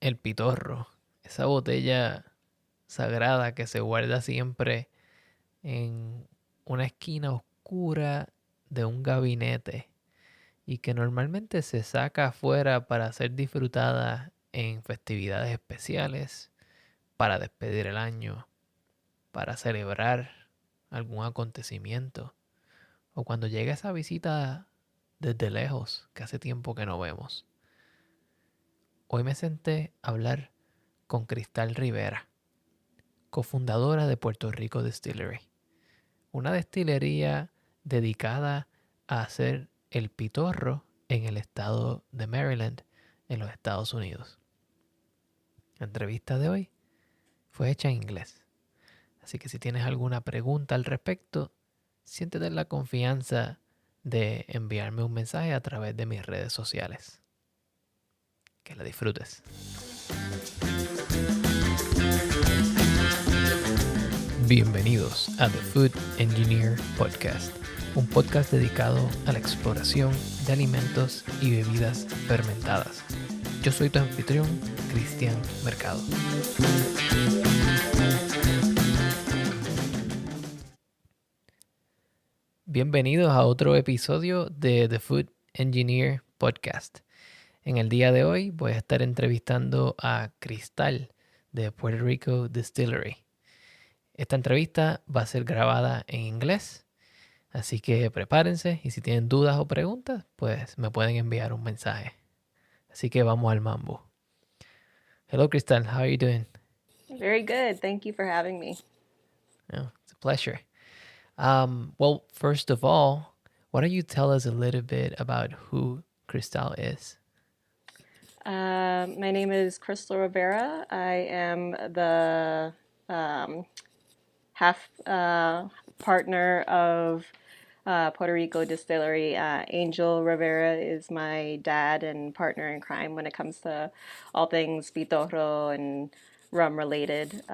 el Pitorro, esa botella sagrada que se guarda siempre en una esquina oscura de un gabinete y que normalmente se saca afuera para ser disfrutada en festividades especiales, para despedir el año, para celebrar algún acontecimiento o cuando llega esa visita desde lejos que hace tiempo que no vemos. Hoy me senté a hablar con Cristal Rivera, cofundadora de Puerto Rico Distillery, una destilería dedicada a hacer el pitorro en el estado de Maryland, en los Estados Unidos. La entrevista de hoy fue hecha en inglés, así que si tienes alguna pregunta al respecto, siéntete en la confianza de enviarme un mensaje a través de mis redes sociales. Que la disfrutes. Bienvenidos a The Food Engineer Podcast, un podcast dedicado a la exploración de alimentos y bebidas fermentadas. Yo soy tu anfitrión, Cristian Mercado. Bienvenidos a otro episodio de The Food Engineer Podcast. En el día de hoy voy a estar entrevistando a Cristal de Puerto Rico Distillery. Esta entrevista va a ser grabada en inglés, así que prepárense y si tienen dudas o preguntas, pues me pueden enviar un mensaje. Así que vamos al mambo. Hello, Cristal. How are you doing? Very good. Thank you for having me. Oh, it's a pleasure. Well, first of all, why don't you tell us a little bit about who Cristal is? My name is Crystal Rivera. I am the half partner of Puerto Rico Distillery. Angel Rivera is my dad and partner in crime when it comes to all things Pitorro and rum related.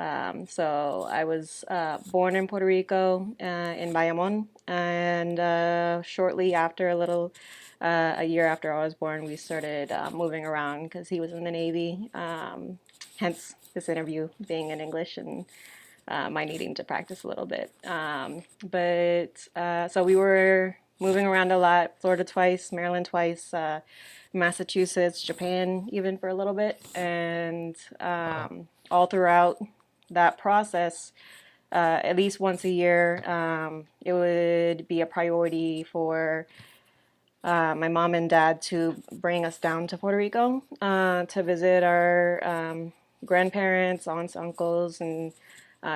So I was born in Puerto Rico in Bayamon, and shortly after, a year after I was born, we started moving around because he was in the Navy. Hence this interview being in English and my needing to practice a little bit. So we were moving around a lot, Florida twice, Maryland twice, Massachusetts, Japan even for a little bit. And all throughout that process, at least once a year, it would be a priority for my mom and dad to bring us down to Puerto Rico to visit our grandparents, aunts, uncles, and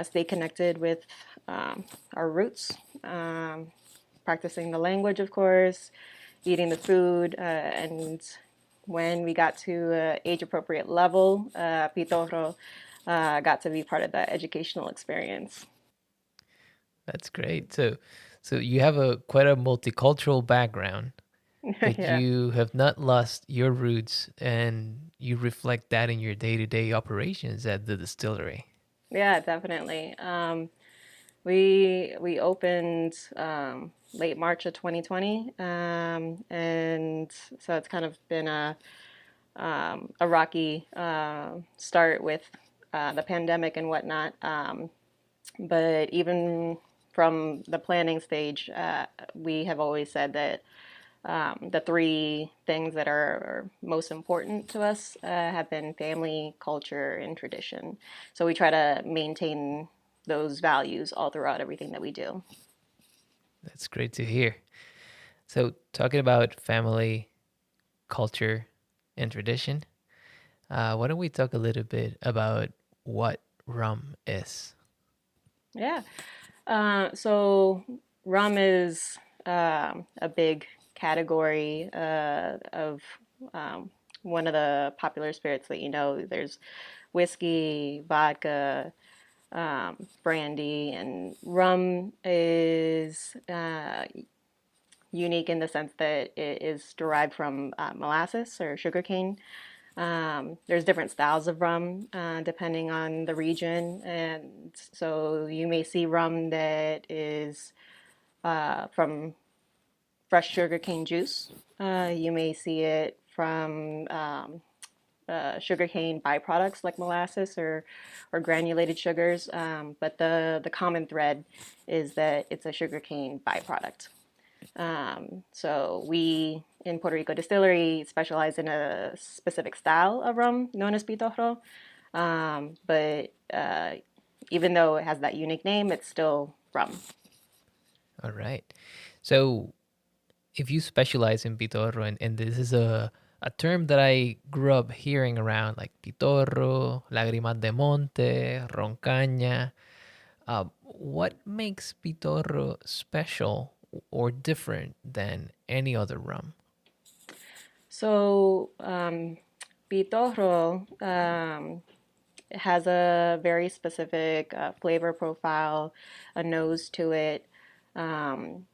stay connected with our roots, practicing the language, of course, eating the food, and when we got to age-appropriate level, Pitorro got to be part of that educational experience. That's great. So you have quite a multicultural background, but Yeah. you have not lost your roots, and you reflect that in your day-to-day operations at the distillery. Yeah, definitely. We opened late March of 2020, and so it's kind of been a rocky start with the pandemic and whatnot. But even from the planning stage, we have always said that the three things that are most important to us have been family, culture, and tradition. So we try to maintain those values all throughout everything that we do. That's great to hear. So talking about family, culture, and tradition, why don't we talk a little bit about what rum is? Yeah. So rum is a big category of one of the popular spirits that you know. There's whiskey, vodka, brandy, and rum is unique in the sense that it is derived from molasses or sugarcane. There's different styles of rum depending on the region, and so you may see rum that is from fresh sugarcane juice. You may see it from sugarcane byproducts like molasses or granulated sugars, but the common thread is that it's a sugarcane byproduct. So we in Puerto Rico Distillery specialize in a specific style of rum known as Pitorro, but even though it has that unique name, it's still rum. All right. So if you specialize in Pitorro, and this is a term that I grew up hearing around, like Pitorro, Lágrimas de Monte, Roncaña, what makes Pitorro special or different than any other rum? So Pitorro has a very specific flavor profile, a nose to it. Um,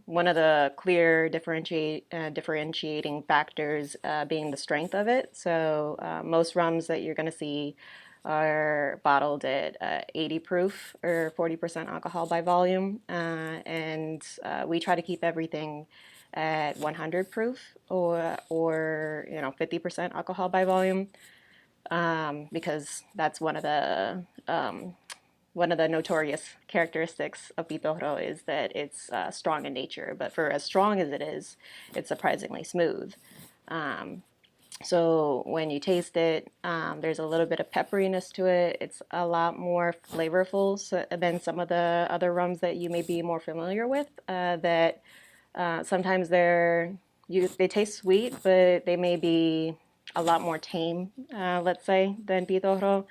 One of the clear differentiating factors being the strength of it. So most rums that you're going to see are bottled at 80 proof or 40% alcohol by volume, and we try to keep everything at 100 proof or 50% alcohol by volume, because that's one of the notorious characteristics of Pitorro is that it's strong in nature, but for as strong as it is, it's surprisingly smooth. So when you taste it, there's a little bit of pepperiness to it. It's a lot more flavorful than some of the other rums that you may be more familiar with. That sometimes they taste sweet, but they may be a lot more tame, let's say, than Pitorro.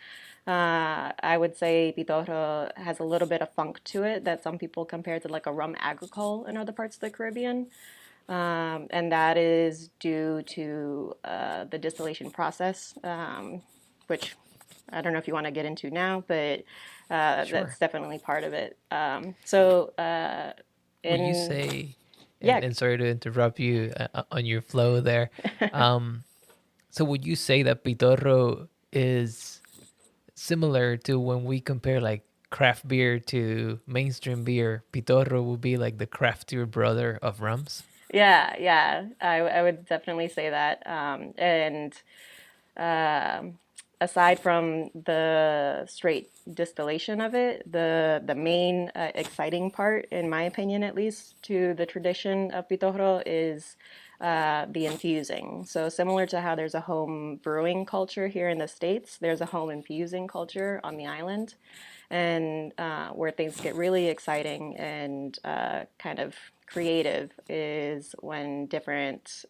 I would say Pitorro has a little bit of funk to it that some people compare to like a rum agricole in other parts of the Caribbean. And that is due to the distillation process, which I don't know if you want to get into now, but Sure. that's definitely part of it. So, Would you in say, yeah, and sorry to interrupt you on your flow there. Um, so would you say that Pitorro is similar to when we compare like craft beer to mainstream beer? Pitorro would be like the craftier brother of rums. yeah, I would definitely say that. And um, aside from the straight distillation of it, the main exciting part, in my opinion at least, to the tradition of Pitorro is the infusing. So similar to how there's a home brewing culture here in the States, there's a home infusing culture on the island, and where things get really exciting and kind of creative is when different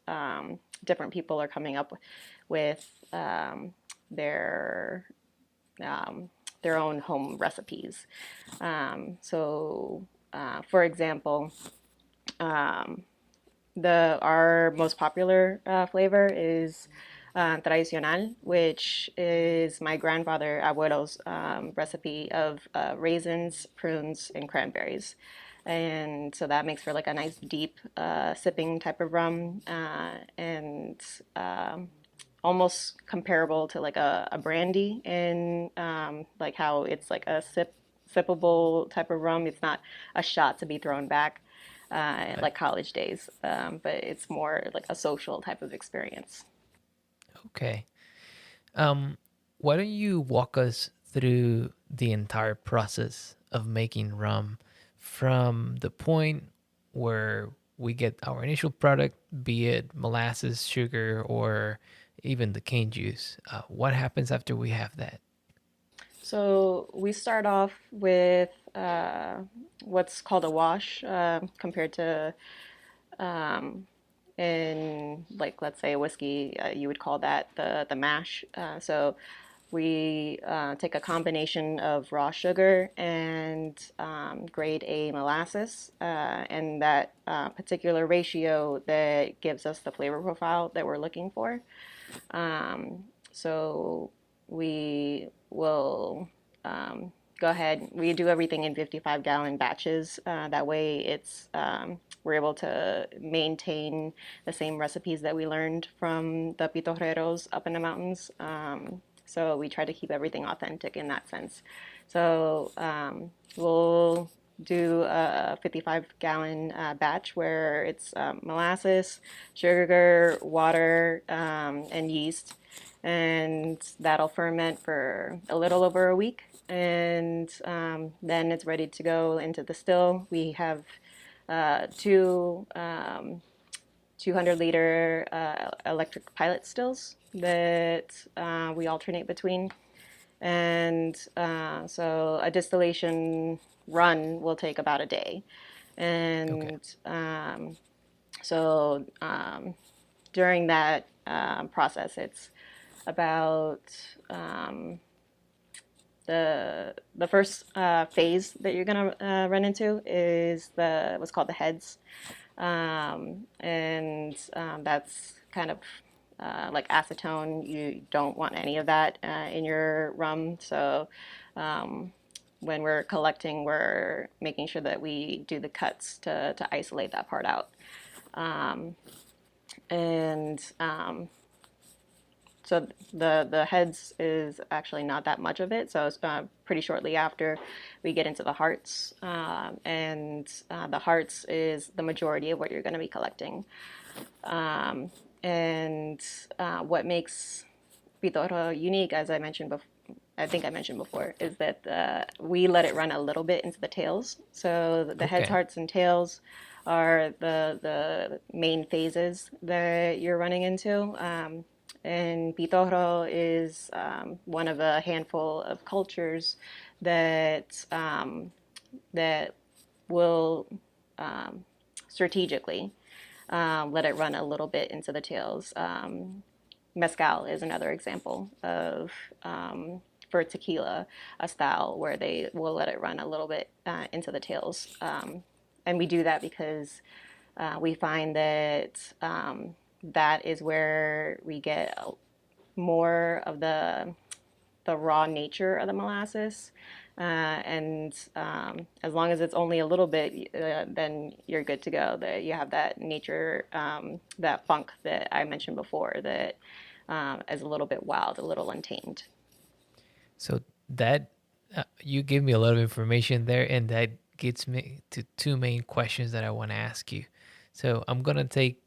people are coming up with their um, their own home recipes. For example, the our most popular flavor is tradicional, which is my grandfather abuelo's recipe of raisins, prunes, and cranberries. And so that makes for like a nice deep sipping type of rum, and almost comparable to like a brandy in like how it's like a sippable type of rum. It's not a shot to be thrown back Right. like college days, but it's more like a social type of experience. Okay. Um, why don't you walk us through the entire process of making rum from the point where we get our initial product, be it molasses, sugar, or even the cane juice? What happens after we have that? So we start off with what's called a wash, compared to in like let's say a whiskey, you would call that the mash. So we take a combination of raw sugar and grade A molasses, and that particular ratio that gives us the flavor profile that we're looking for. So we will go ahead. We do everything in 55-gallon batches. That way, we're able to maintain the same recipes that we learned from the pitorreros up in the mountains. So we try to keep everything authentic in that sense. So we'll do a 55-gallon batch where it's molasses, sugar, water, and yeast. And that'll ferment for a little over a week. And then it's ready to go into the still. We have two 200-liter electric pilot stills that we alternate between. And so a distillation run will take about a day. Okay. And so during that process, it's about the first phase that you're gonna run into is the what's called the heads, and that's kind of like acetone. You don't want any of that in your rum. So when we're collecting, we're making sure that we do the cuts to isolate that part out. And so the heads is actually not that much of it. So it's pretty shortly after we get into the hearts, and the hearts is the majority of what you're going to be collecting. And what makes Pitorro unique, as I mentioned before, I think I mentioned before, is that we let it run a little bit into the tails. So the heads, Okay. hearts, and tails are the main phases that you're running into. And Pitorro is one of a handful of cultures that that will strategically let it run a little bit into the tails. Mezcal is another example of for tequila, a style where they will let it run a little bit into the tails. And we do that because we find that that is where we get more of the raw nature of the molasses. And as long as it's only a little bit, then you're good to go. That you have that nature, that funk that I mentioned before, that is a little bit wild, a little untamed. So that you gave me a lot of information there, and that gets me to two main questions that I want to ask you. So I'm gonna take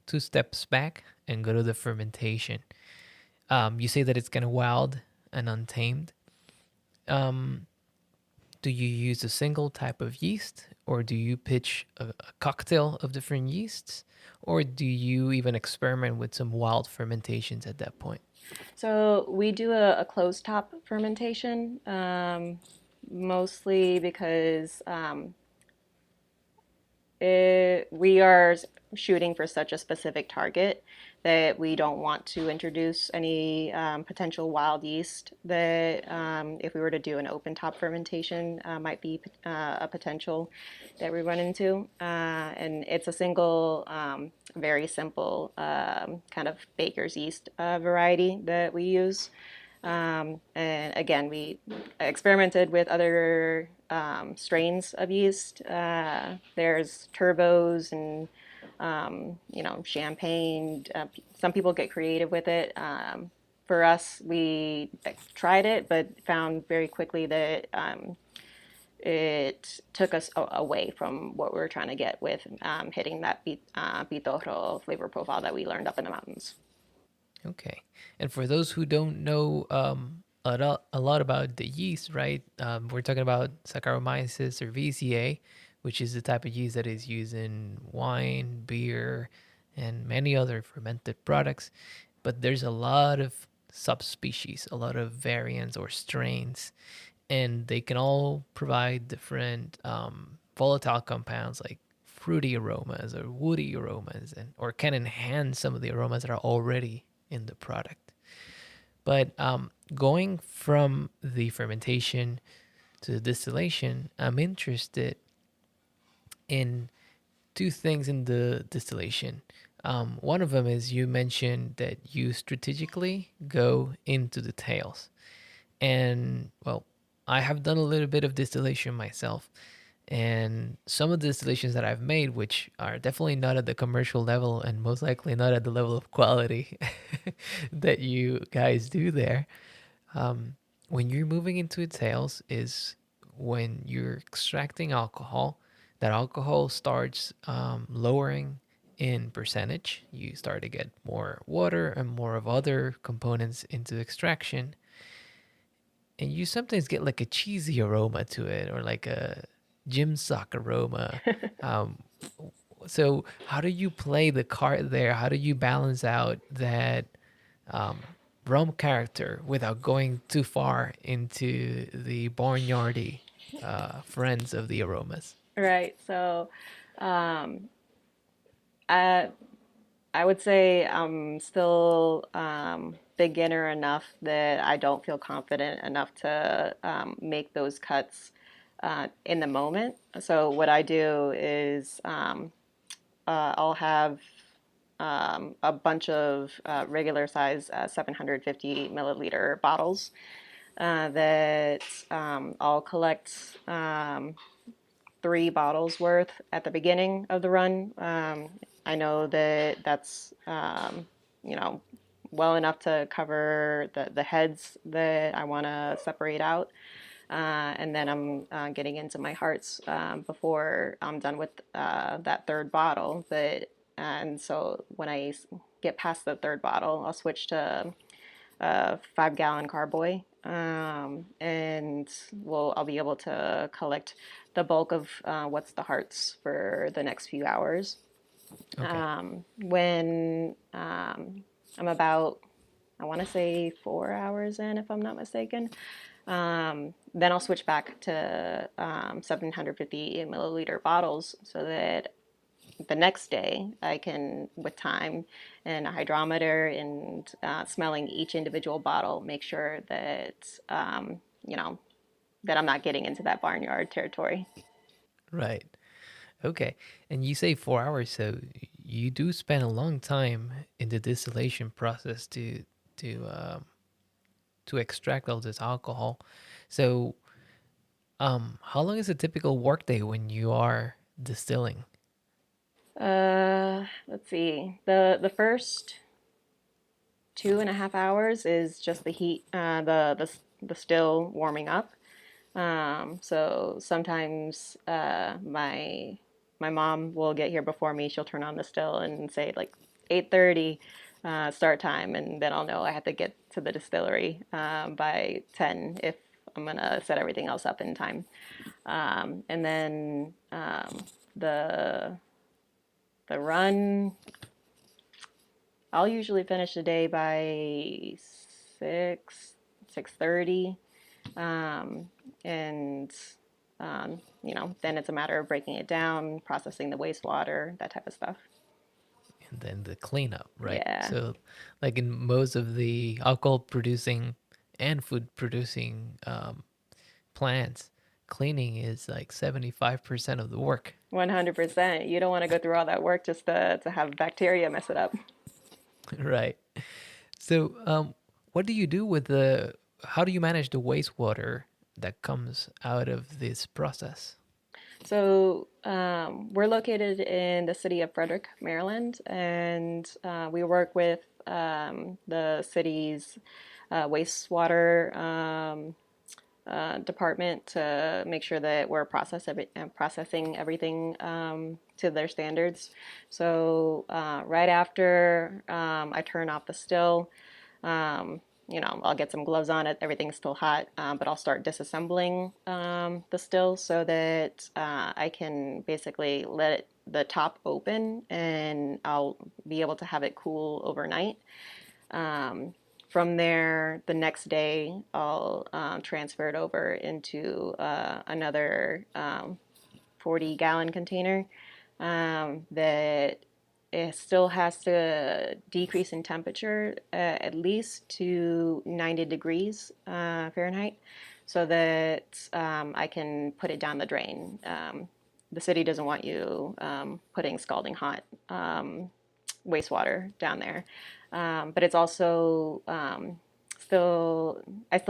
two steps back and go to the fermentation. You say that it's kind of wild and untamed. Um, do you use a single type of yeast, or do you pitch a cocktail of different yeasts, or do you even experiment with some wild fermentations at that point? So we do a closed top fermentation, mostly because we are shooting for such a specific target that we don't want to introduce any potential wild yeast that if we were to do an open top fermentation might be a potential that we run into. And it's a single, very simple kind of baker's yeast variety that we use. And again, we experimented with other strains of yeast. There's turbos and champagne. Some people get creative with it. For us, we tried it, but found very quickly that it took us away from what we were trying to get with hitting that pitorro flavor profile that we learned up in the mountains. Okay. And for those who don't know a lot about the yeast, right? We're talking about Saccharomyces cerevisiae, which is the type of yeast that is used in wine, beer, and many other fermented products. But there's a lot of subspecies, a lot of variants or strains, and they can all provide different volatile compounds like fruity aromas or woody aromas, and or can enhance some of the aromas that are already in the product. But going from the fermentation to the distillation, I'm interested in two things in the distillation. One of them is you mentioned that you strategically go into the tails. And well, I have done a little bit of distillation myself. And some of the distillations that I've made, which are definitely not at the commercial level and most likely not at the level of quality that you guys do there, when you're moving into its sales, is when you're extracting alcohol, that alcohol starts lowering in percentage. You start to get more water and more of other components into extraction. And you sometimes get like a cheesy aroma to it or like a gym sock aroma. Um, so, how do you play the card there? How do you balance out that rum character without going too far into the barnyardy friends of the aromas? Right. So, um, I I would say I'm still beginner enough that I don't feel confident enough to make those cuts in the moment. So what I do is I'll have a bunch of regular size 750 milliliter bottles that I'll collect 3 bottles worth at the beginning of the run. I know that that's you know well enough to cover the heads that I want to separate out. And then I'm getting into my hearts before I'm done with that third bottle. And so when I get past the third bottle, I'll switch to a 5 gallon carboy. And I'll be able to collect the bulk of what's the hearts for the next few hours. Okay. When I'm about, I want to say 4 hours in, if I'm not mistaken, then I'll switch back to 750 milliliter bottles so that the next day I can, with time and a hydrometer and smelling each individual bottle, make sure that, you know, that I'm not getting into that barnyard territory. Right. Okay. And you say 4 hours, so you do spend a long time in the distillation process to to extract all this alcohol. So, how long is a typical workday when you are distilling? Let's see. The first 2.5 hours is just the heat, the still warming up. So sometimes my mom will get here before me. She'll turn on the still and say like 8:30 start time, and then I'll know I have to get to the distillery by 10 if I'm gonna set everything else up in time. And then the the run, I'll usually finish the day by 6:30. Um, and then it's a matter of breaking it down, processing the wastewater, that type of stuff. And then the cleanup, right? Yeah, So, like in most of the alcohol producing and food producing plants, cleaning is like 75% of the work. 100%. You don't want to go through all that work just to have bacteria mess it up. Right. So, what do you do with how do you manage the wastewater that comes out of this process? So we're located in the city of Frederick, Maryland, and we work with the city's wastewater department to make sure that we're processing everything to their standards. So right after I turn off the still, I'll get some gloves on it. Everything's still hot, but I'll start disassembling the still so that I can basically let the top open and I'll be able to have it cool overnight. From there, the next day, I'll transfer it over into another 40-gallon container that it still has to decrease in temperature at least to 90 degrees Fahrenheit so that I can put it down the drain. The city doesn't want you putting scalding hot wastewater down there. But it's also I still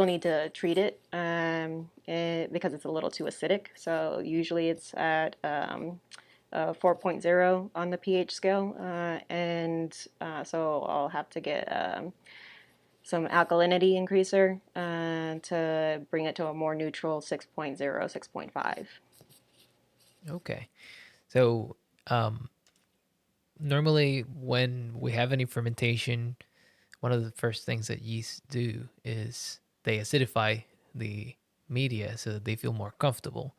need to treat it, because it's a little too acidic. So usually it's at 4.0 on the pH scale, and so I'll have to get some alkalinity increaser to bring it to a more neutral 6.0, 6.5. Okay. So normally when we have any fermentation, one of the first things that yeast do is they acidify the media so that they feel more comfortable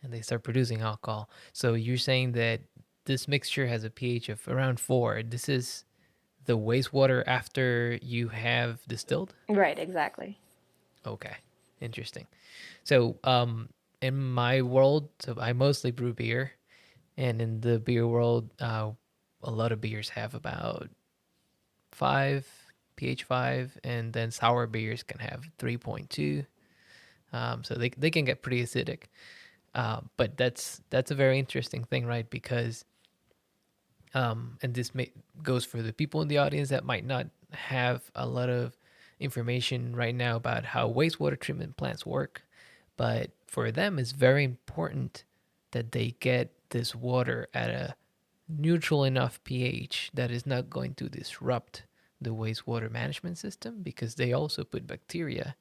and they start producing alcohol. So you're saying that this mixture has a pH of around 4. This is the wastewater after you have distilled? Right, exactly. Okay. Interesting. So, in my world, so I mostly brew beer, and in the beer world, a lot of beers have about 5 pH 5, and then sour beers can have 3.2. So they can get pretty acidic. But that's a very interesting thing, right? Because and this goes for the people in the audience that might not have a lot of information right now about how wastewater treatment plants work. But for them, it's very important that they get this water at a neutral enough pH that is not going to disrupt the wastewater management system, because they also put bacteria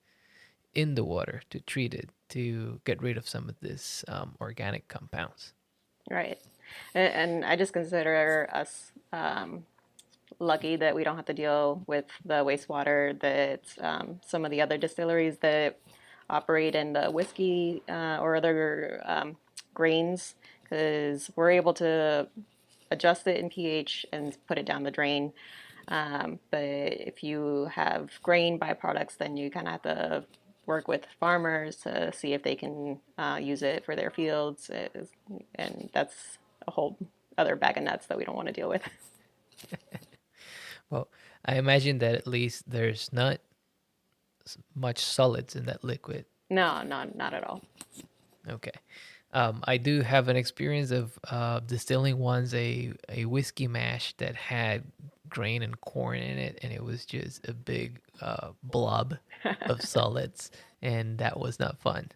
in the water to treat it to get rid of some of this organic compounds. Right. And I just consider us lucky that we don't have to deal with the wastewater that some of the other distilleries that operate in the whiskey or other grains, because we're able to adjust it in pH and put it down the drain. But if you have grain byproducts, then you kind of have to work with farmers to see if they can use it for their fields. And that's a whole other bag of nuts that we don't want to deal with. Well, I imagine that at least there's not much solids in that liquid. No, not at all. Okay. I do have an experience of distilling once a whiskey mash that had grain and corn in it, and it was just a big blob of solids, and that was not fun.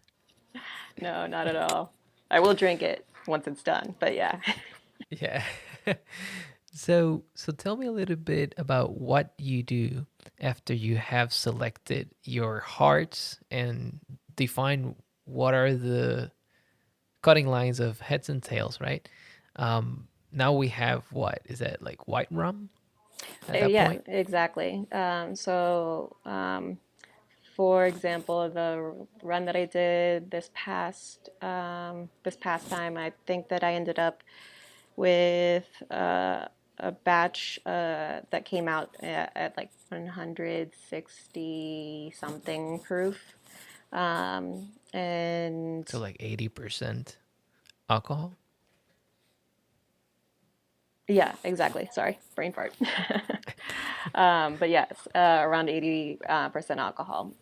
No, not at all. I will drink it once it's done, but yeah. Yeah. So tell me a little bit about what you do after you have selected your hearts and define what are the cutting lines of heads and tails, right? Now we have what is that, like white rum at that Yeah, point? exactly. For example, the run that I did this past time, I think that I ended up with a batch that came out at like 160 something proof. And So like 80% alcohol. yeah, exactly. Sorry, brain fart. But yes, around 80% alcohol.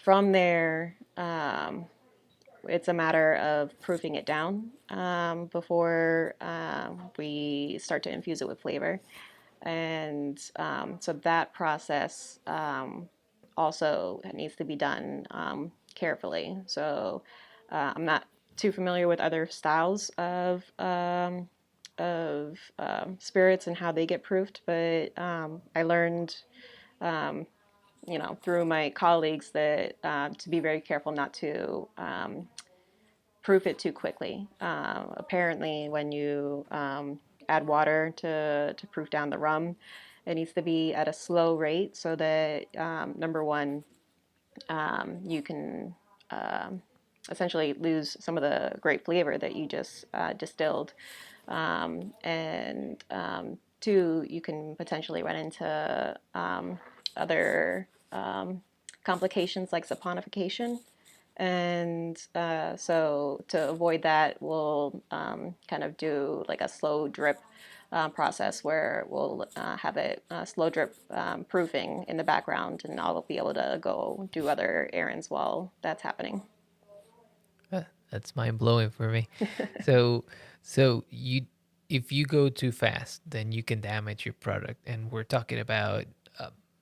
From there, it's a matter of proofing it down before we start to infuse it with flavor. And so that process also needs to be done carefully. So I'm not too familiar with other styles of spirits and how they get proofed, but I learned, through my colleagues that to be very careful not to proof it too quickly. Apparently, when you add water to proof down the rum, it needs to be at a slow rate so that number one, you can essentially lose some of the great flavor that you just distilled. And two, you can potentially run into other complications like saponification. And so to avoid that, we'll kind of do like a slow drip process where we'll have it slow drip proofing in the background, and I'll be able to go do other errands while that's happening. That's mind blowing for me. So, so you, if you go too fast, then you can damage your product, and we're talking about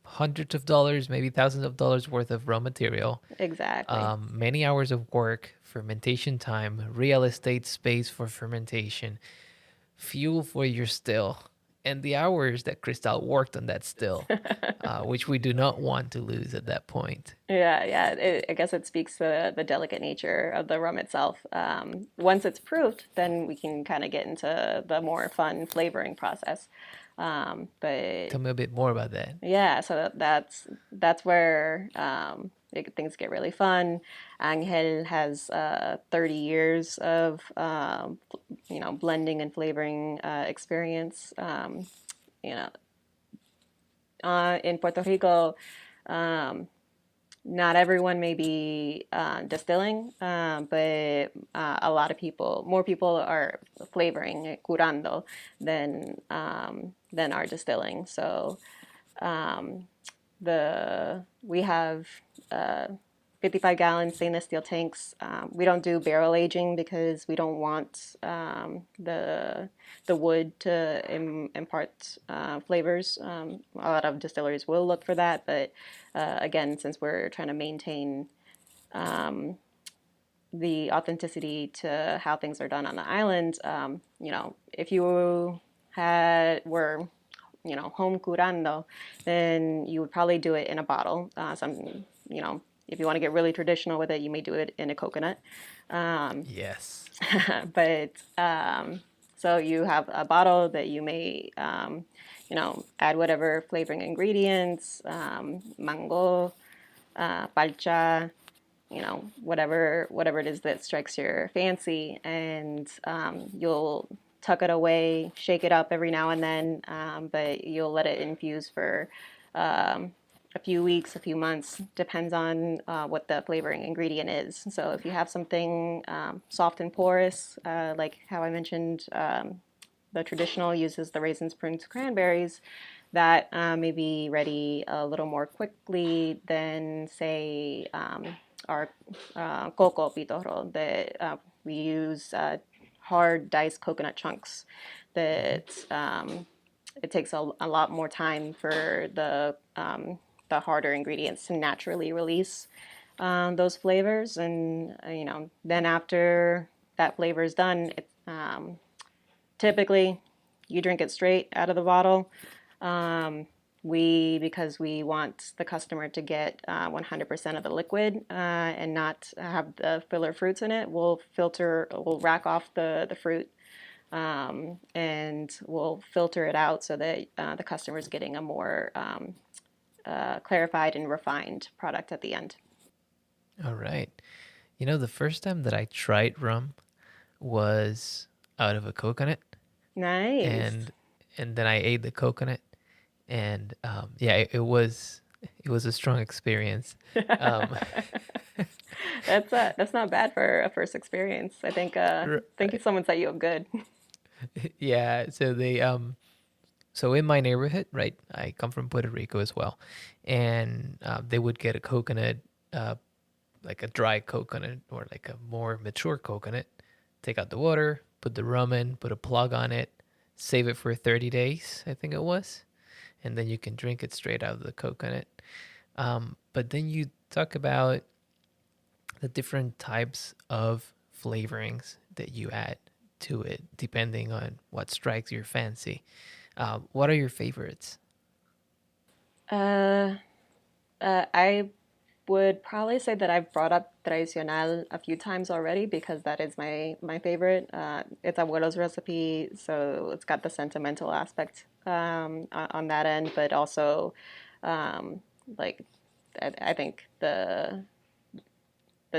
hundreds of dollars, maybe thousands of dollars worth of raw material, Exactly. many hours of work, fermentation time, real estate space for fermentation, fuel for your still, and the hours that Cristal worked on that still, which we do not want to lose at that point. Yeah. I guess it speaks to the delicate nature of the rum itself. Once it's proofed, then we can kind of get into the more fun flavoring process. But Tell me a bit more about that. yeah, so that's where things get really fun. Angel has 30 years of blending and flavoring experience. You know, in Puerto Rico, not everyone may be distilling, but a lot of people, more people are flavoring, curando, than are distilling. So we have 55-gallon stainless steel tanks. We don't do barrel aging because we don't want the wood to impart flavors. A lot of distilleries will look for that, but again, since we're trying to maintain the authenticity to how things are done on the island, if you were home curando, then you would probably do it in a bottle. If you want to get really traditional with it, you may do it in a coconut. Yes. But so you have a bottle that you may, add whatever flavoring ingredients, mango, palcha, whatever it is that strikes your fancy, and you'll tuck it away, shake it up every now and then, but you'll let it infuse for a few weeks, a few months, depends on what the flavoring ingredient is. So if you have something soft and porous, like how I mentioned, the traditional uses the raisins, prunes, cranberries, that may be ready a little more quickly than, say, our coco pitorro, that we use hard diced coconut chunks that it takes a lot more time for the harder ingredients to naturally release those flavors. And then after that flavor is done, typically you drink it straight out of the bottle. Because we want the customer to get 100% of the liquid and not have the filler fruits in it, we'll rack off the fruit, and we'll filter it out so that the customer is getting a more clarified and refined product at the end. All right. The first time that I tried rum was out of a coconut, Nice. and then I ate the coconut, and it was a strong experience. Um, That's not bad for a first experience. I think someone set you up good. yeah. So in my neighborhood, right? I come from Puerto Rico as well, and they would get a coconut, uh, like a dry coconut or like a more mature coconut. Take out the water, put the rum in, put a plug on it, save it for 30 days, I think it was, and then you can drink it straight out of the coconut. But then you talk about the different types of flavorings that you add to it, depending on what strikes your fancy. What are your favorites? Uh, I would probably say that I've brought up tradicional a few times already because that is my favorite. It's abuelo's recipe, so it's got the sentimental aspect on that end, but also um, like I think the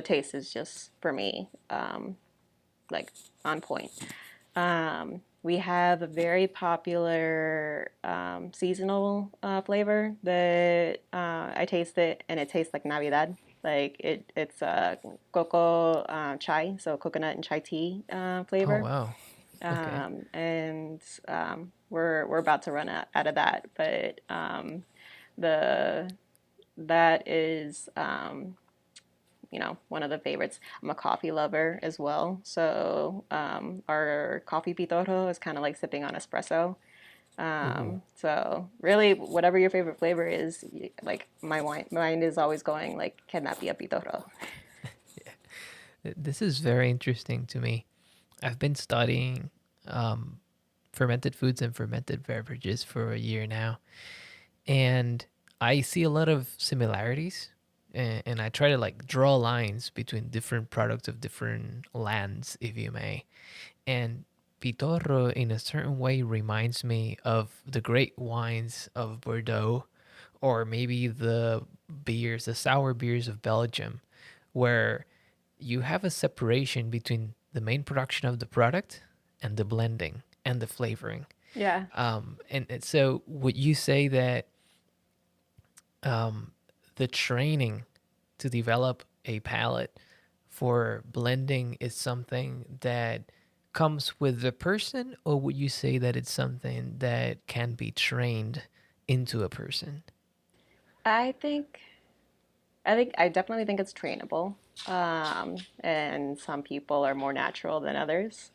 taste is just for me like on point. We have a very popular seasonal flavor that I taste it, and it tastes like Navidad. Like it's cocoa chai, so coconut and chai tea Oh, flavor. wow. Okay. And we're about to run out of that, but the that is one of the favorites. I'm a coffee lover as well. So our coffee pitorro is kind of like sipping on espresso. Ooh. So really, whatever your favorite flavor is, like my mind is always going like, can that be a pitorro? This is very interesting to me. I've been studying fermented foods and fermented beverages for a year now, and I see a lot of similarities, and I try to like draw lines between different products of different lands, if you may. And Pitorro, in a certain way, reminds me of the great wines of Bordeaux, or maybe the beers, the sour beers of Belgium, where you have a separation between the main production of the product and the blending and the flavoring. Yeah. And so, would you say that um, the training to develop a palate for blending is something that comes with the person, or would you say that it's something that can be trained into a person? I think I definitely think it's trainable. And some people are more natural than others.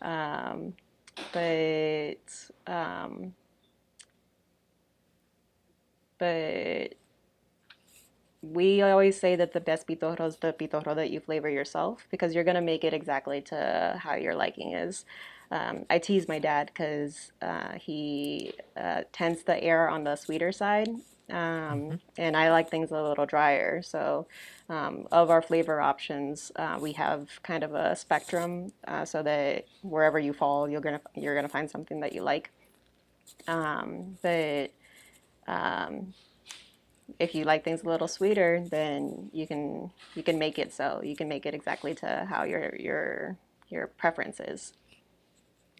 Um, but um, but we always say that the best pitorro is the pitorro that you flavor yourself because you're gonna make it exactly to how your liking is. I tease my dad because he tends to err on the sweeter side, Mm-hmm. and I like things a little drier. So, of our flavor options, we have kind of a spectrum so that wherever you fall, you're gonna find something that you like. But if you like things a little sweeter, then you can make it so you can make it exactly to how your preference is.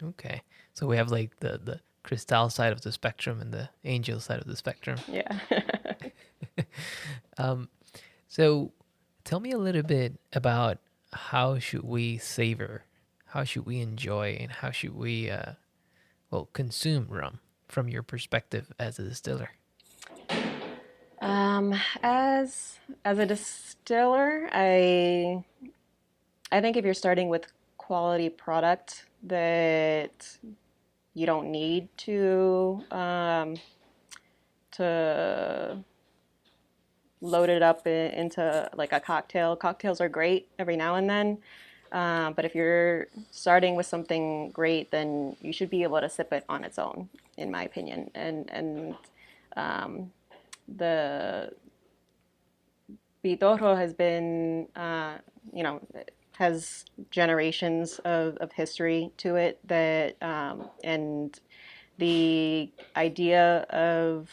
Okay. So we have like the crystal side of the spectrum and the angel side of the spectrum. Yeah. Um, so tell me a little bit about how should we savor, how should we enjoy, and how should we consume rum from your perspective as a distiller? As a distiller, I think if you're starting with quality product that you don't need to load it up into like a cocktail. Cocktails are great every now and then, but if you're starting with something great, then you should be able to sip it on its own, in my opinion. And the Pitorro has been, you know, has generations of history to it that, and the idea of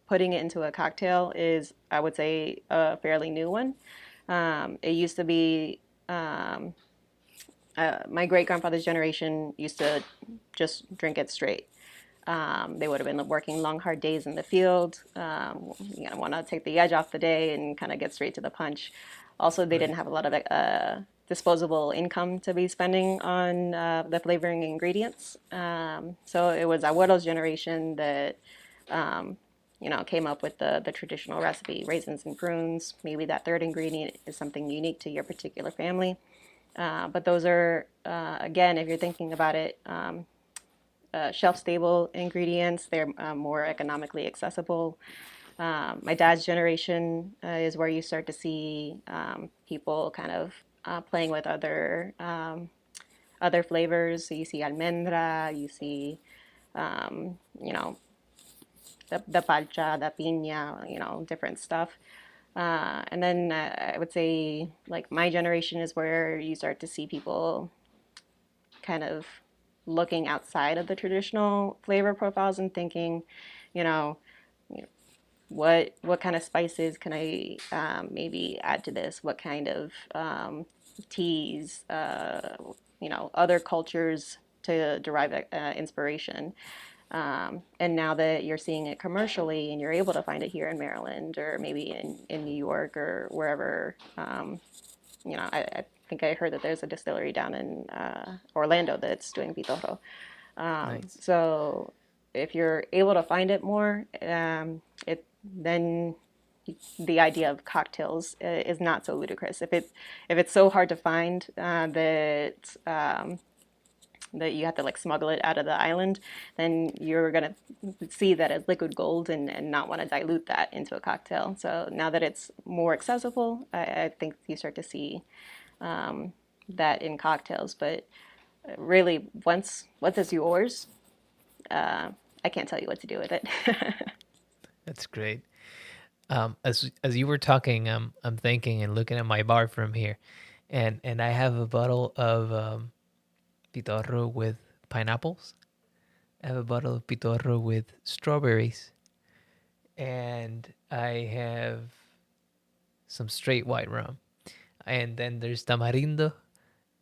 putting it into a cocktail is, I would say, a fairly new one. It used to be my great grandfather's generation used to just drink it straight. They would have been working long, hard days in the field. Want to take the edge off the day and kind of get straight to the punch. Also, they Right. didn't have a lot of disposable income to be spending on the flavoring ingredients. So it was Abuelo's generation that came up with the traditional recipe, raisins and prunes. Maybe that third ingredient is something unique to your particular family. But those are, again, if you're thinking about it, shelf stable ingredients. They're more economically accessible. My dad's generation is where you start to see people kind of playing with other flavors. So you see almendra, you see you know the palcha, the piña, different stuff. And then I would say like my generation is where you start to see people kind of looking outside of the traditional flavor profiles and thinking, you know, what kind of spices can I maybe add to this? What kind of teas, other cultures to derive inspiration. And now that you're seeing it commercially and you're able to find it here in Maryland or maybe in New York or wherever, I think I heard that there's a distillery down in Orlando that's doing Pitorro. Nice. So if you're able to find it more, it then the idea of cocktails is not so ludicrous. If it's so hard to find that you have to like smuggle it out of the island, then you're gonna see that as liquid gold and not want to dilute that into a cocktail. So now that it's more accessible, I think you start to see that in cocktails. But really, once it's yours, I can't tell you what to do with it. That's great. As you were talking, I'm thinking and looking at my bar from here, and I have a bottle of Pitorro with pineapples. I have a bottle of Pitorro with strawberries, and I have some straight white rum. And then there's tamarindo,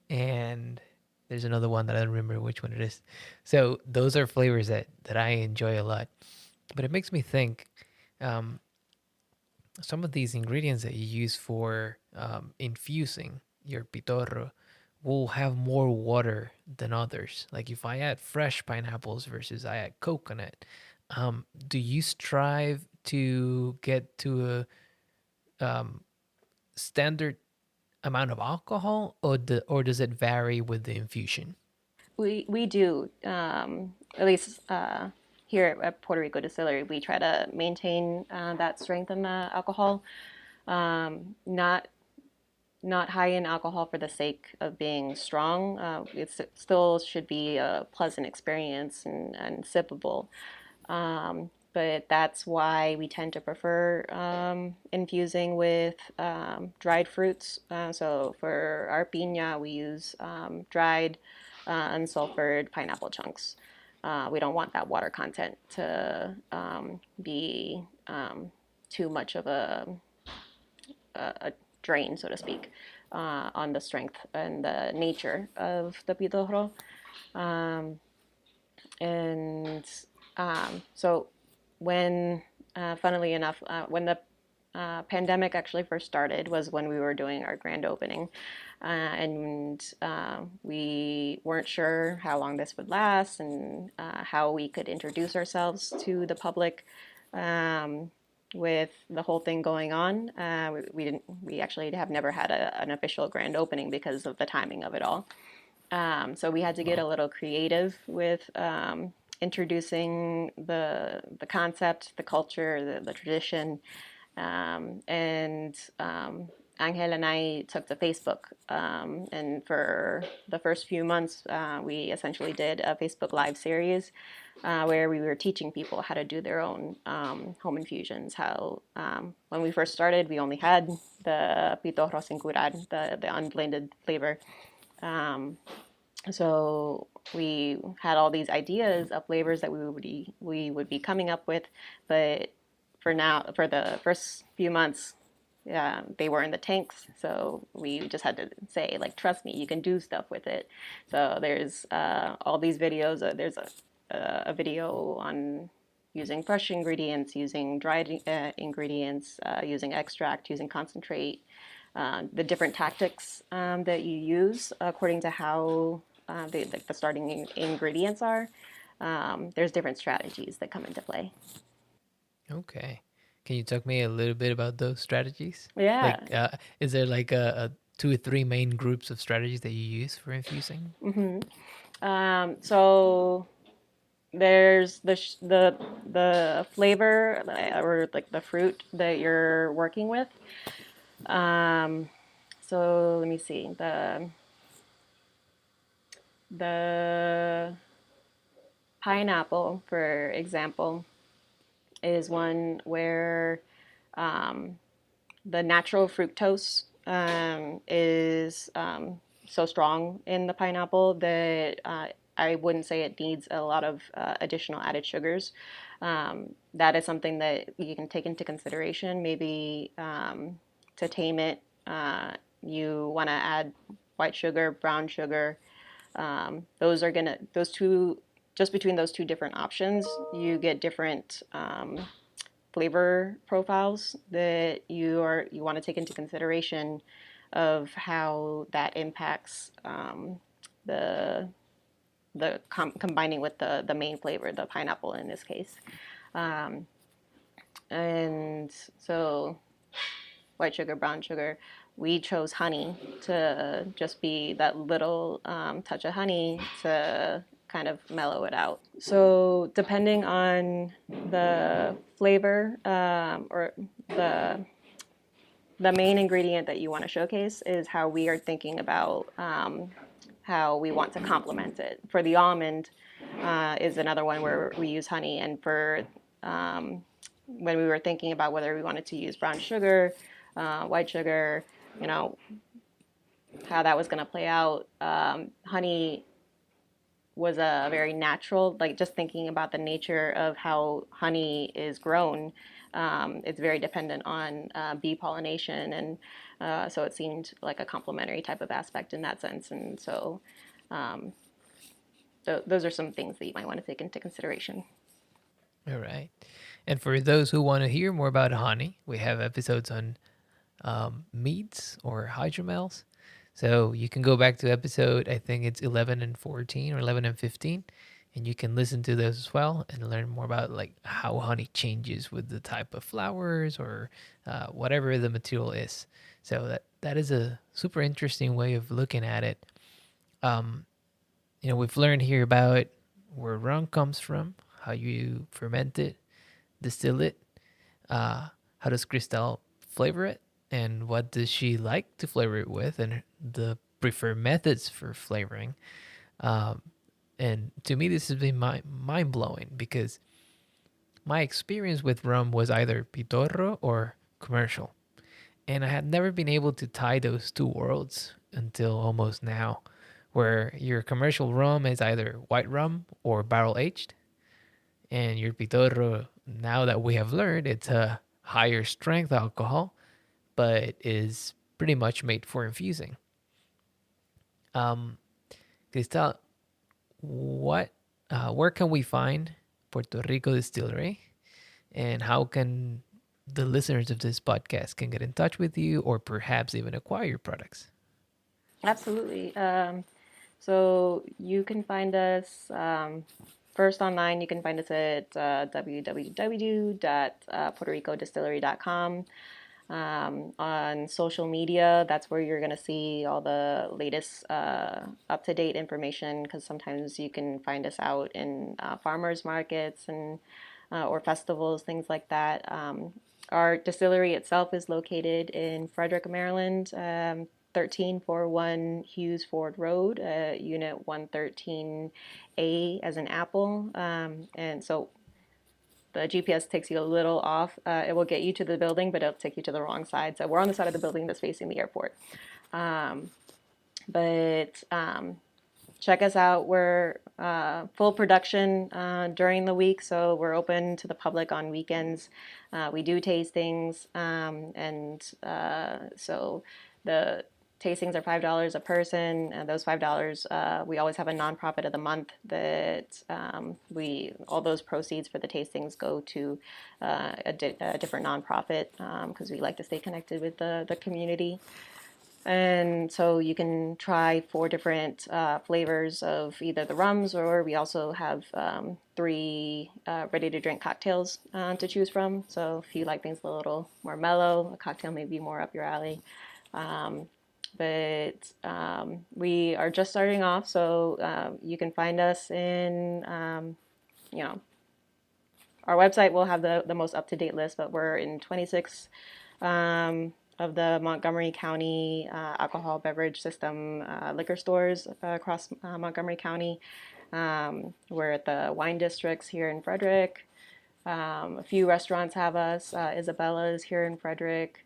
and there's another one that I don't remember which one it is. So those are flavors that I enjoy a lot. But it makes me think, um, some of these ingredients that you use for infusing your pitorro will have more water than others. Like if I add fresh pineapples versus I add coconut, do you strive to get to a standard amount of alcohol, or does it vary with the infusion? We do, at least here at Puerto Rico Distillery, we try to maintain that strength in the alcohol. Not high in alcohol for the sake of being strong. It still should be a pleasant experience and sippable. But that's why we tend to prefer infusing with dried fruits. So for our piña, we use dried unsulfured pineapple chunks. We don't want that water content to be too much of a drain, so to speak, on the strength and the nature of the pitorro. And so when, funnily enough, when the pandemic actually first started was when we were doing our grand opening. And we weren't sure how long this would last and how we could introduce ourselves to the public. With the whole thing going on, we actually have never had an official grand opening because of the timing of it all. So we had to get a little creative with introducing the concept, the culture, the tradition, and Angel and I took to Facebook. And for the first few months, we essentially did a Facebook Live series where we were teaching people how to do their own home infusions. How when we first started, we only had the pitorro sin curar, the unblended flavor. So we had all these ideas of flavors that we would be coming up with, but for now, for the first few months, they were in the tanks. So we just had to say, like, trust me, you can do stuff with it. So there's all these videos. There's a video on using fresh ingredients, using dried ingredients, using extract, using concentrate, the different tactics that you use according to how the starting ingredients are. There's different strategies that come into play. Okay. Can you talk me a little bit about those strategies? Yeah. Like, is there like a two or three main groups of strategies that you use for infusing? So there's the flavor or like the fruit that you're working with. So let me see the pineapple, for example, is one where the natural fructose is so strong in the pineapple that I wouldn't say it needs a lot of additional added sugars. That is something that you can take into consideration. Maybe to tame it, you want to add white sugar, brown sugar. Those two, just between those two different options, you get different flavor profiles that you want to take into consideration of how that impacts the combining with the main flavor, the pineapple in this case. And so white sugar, brown sugar. We chose honey to just be that little touch of honey to kind of mellow it out. So depending on the flavor or the main ingredient that you want to showcase is how we are thinking about how we want to complement it. For the almond is another one where we use honey, and for when we were thinking about whether we wanted to use brown sugar, white sugar, you know, how that was going to play out, honey was a very natural, like just thinking about the nature of how honey is grown. It's very dependent on bee pollination, and so it seemed like a complementary type of aspect in that sense. And so those are some things that you might want to take into consideration. All right. And for those who want to hear more about honey, we have episodes on meats or hydromels. So you can go back to episode, I think it's 11 and 14 or 11 and 15, and you can listen to those as well and learn more about like how honey changes with the type of flowers or whatever the material is. So that is a super interesting way of looking at it. We've learned here about where rum comes from, how you ferment it, distill it, how does Cristal flavor it, and what does she like to flavor it with, and the preferred methods for flavoring. And to me, this has been mind-blowing because my experience with rum was either Pitorro or commercial. And I had never been able to tie those two worlds until almost now, where your commercial rum is either white rum or barrel aged. And your Pitorro, now that we have learned, it's a higher strength alcohol, but is pretty much made for infusing. Cristal, where can we find Puerto Rico Distillery, and how can the listeners of this podcast can get in touch with you or perhaps even acquire your products? Absolutely. So you can find us first online. You can find us at www.puertoricodistillery.com. On social media, that's where you're going to see all the latest up-to-date information, because sometimes you can find us out in farmers markets and or festivals, things like that. Our distillery itself is located in Frederick, Maryland, 1341 Hughes Ford Road, Unit 113A as an apple. And so the GPS takes you a little off. It will get you to the building, but it'll take you to the wrong side. So we're on the side of the building that's facing the airport. But check us out. We're full production during the week, so we're open to the public on weekends. We do tastings, and so the tastings are $5 a person, and those $5, we always have a nonprofit of the month that all those proceeds for the tastings go to a different nonprofit, because we like to stay connected with the community. And so you can try 4 different flavors of either the rums, or we also have 3 ready-to-drink cocktails to choose from. So if you like things a little more mellow, a cocktail may be more up your alley. But we are just starting off, so you can find us in, our website will have the most up-to-date list, but we're in 26 of the Montgomery County alcohol beverage system liquor stores across Montgomery County. We're at the wine districts here in Frederick. A few restaurants have us. Isabella's here in Frederick.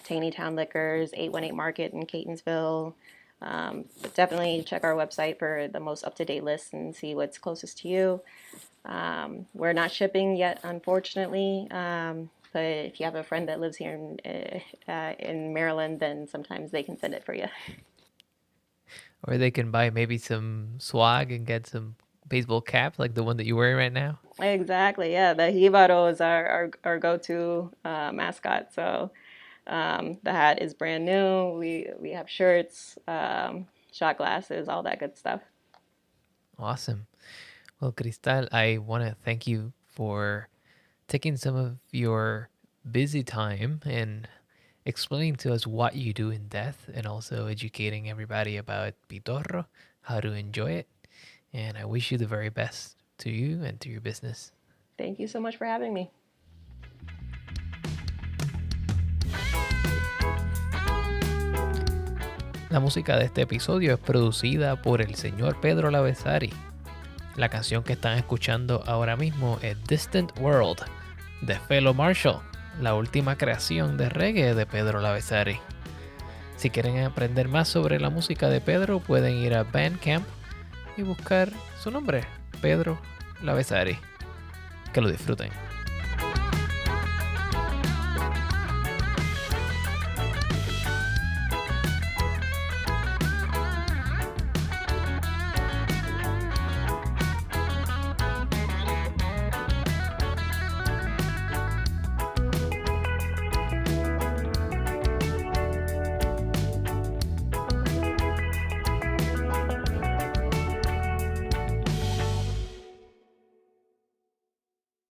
Taneytown Liquors, 818 Market in Catonsville. But definitely check our website for the most up-to-date list and see what's closest to you. We're not shipping yet, unfortunately, but if you have a friend that lives here in Maryland, then sometimes they can send it for you. Or they can buy maybe some swag and get some baseball caps like the one that you're wearing right now. Exactly, yeah. The Jibaro is our go-to mascot, so the hat is brand new. We have shirts, shot glasses, all that good stuff. Awesome. Well, Cristal, I want to thank you for taking some of your busy time and explaining to us what you do in depth, and also educating everybody about Pitorro, how to enjoy it. And I wish you the very best to you and to your business. Thank you so much for having me. La música de este episodio es producida por el señor Pedro Lavezzari. La canción que están escuchando ahora mismo es Distant World de Fellow Marshall, la última creación de reggae de Pedro Lavezzari. Si quieren aprender más sobre la música de Pedro, pueden ir a Bandcamp y buscar su nombre, Pedro Lavezzari. Que lo disfruten.